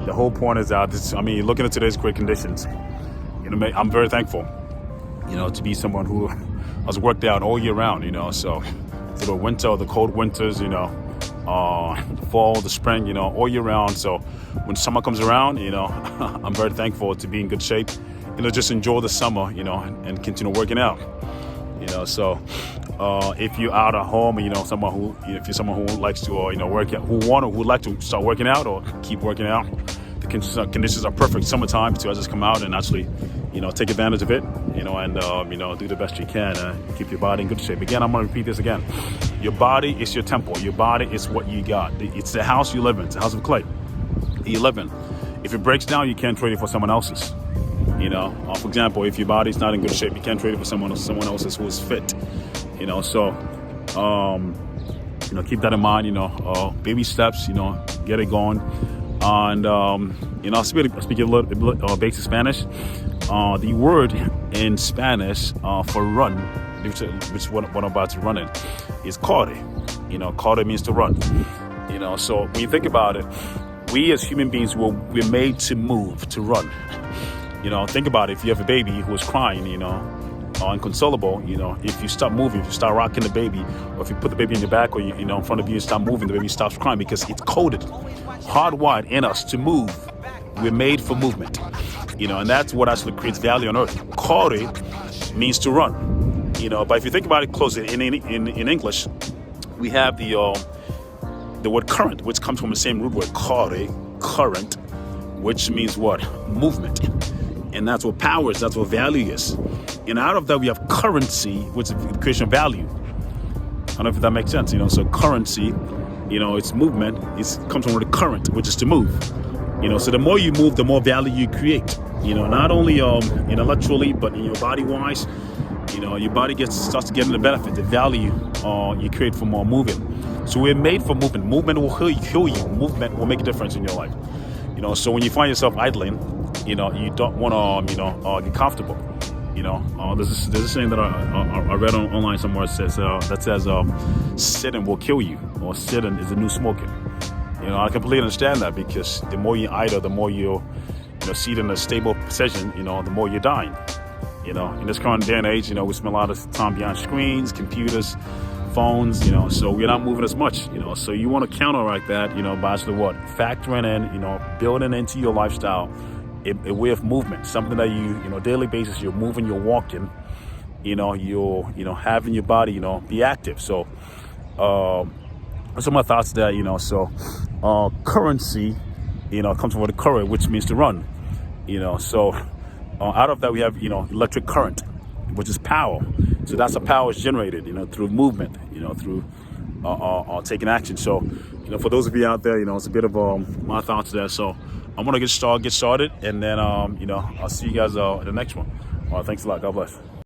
the whole point is that looking at today's great conditions, I'm very thankful, to be someone who has worked out all year round, so through the winter, the cold winters, the fall, the spring, all year round. So when summer comes around, I'm very thankful to be in good shape, just enjoy the summer, and continue working out, so if you're out at home, if you're someone who likes to, work out, who would like to start working out or keep working out, the conditions are perfect. Summertime to just come out and actually, take advantage of it, and do the best you can, keep your body in good shape. Again, I'm going to repeat this again. Your body is your temple. Your body is what you got. It's the house you live in. It's a house of clay you live in. If it breaks down, you can't trade it for someone else's. For example, if your body's not in good shape, you can't trade it for someone else's who is fit. So keep that in mind. Baby steps. Get it going. And I'll speak a little basic Spanish. The word in Spanish for run, which is what I'm about to run in, is corre. Corre means to run. So when you think about it, we as human beings we're made to move, to run. Think about it. If you have a baby who is crying, inconsolable, if you stop moving, if you start rocking the baby, or if you put the baby in your back or in front of you and stop moving, the baby stops crying because it's coded, hardwired in us to move. We're made for movement, and that's what actually creates value on earth. Corre means to run, but if you think about it closely, in English, we have the word current, which comes from the same root word, corre, current, which means what? Movement. And that's what power is, that's what value is. And out of that, we have currency, which is the creation of value. I don't know if that makes sense, so currency, it's movement. It comes from the current, which is to move. So the more you move, the more value you create. Not only intellectually, but in your body wise. Your body starts getting the benefit, the value you create from more moving. So we're made for movement. Movement will heal you. Movement will make a difference in your life. So when you find yourself idling, you don't want to get comfortable. There's this thing that I read online somewhere that says sitting will kill you, or sitting is the new smoking. I completely understand that, because the more you idle, the more you sit in a stable position, the more you're dying. In this current day and age, we spend a lot of time behind screens, computers, phones, so we're not moving as much, so you want to counteract that, by actually what? Factoring in, building into your lifestyle a way of movement, something that you, daily basis, you're moving, you're walking, you're having your body, be active. So, some of my thoughts there, so, currency, comes from the current, which means to run, so, out of that we have, electric current, which is power. So that's how power is generated, through movement, through taking action. So, for those of you out there, it's a bit of my thoughts there. So I'm gonna get started, and then I'll see you guys in the next one. All right, thanks a lot. God bless.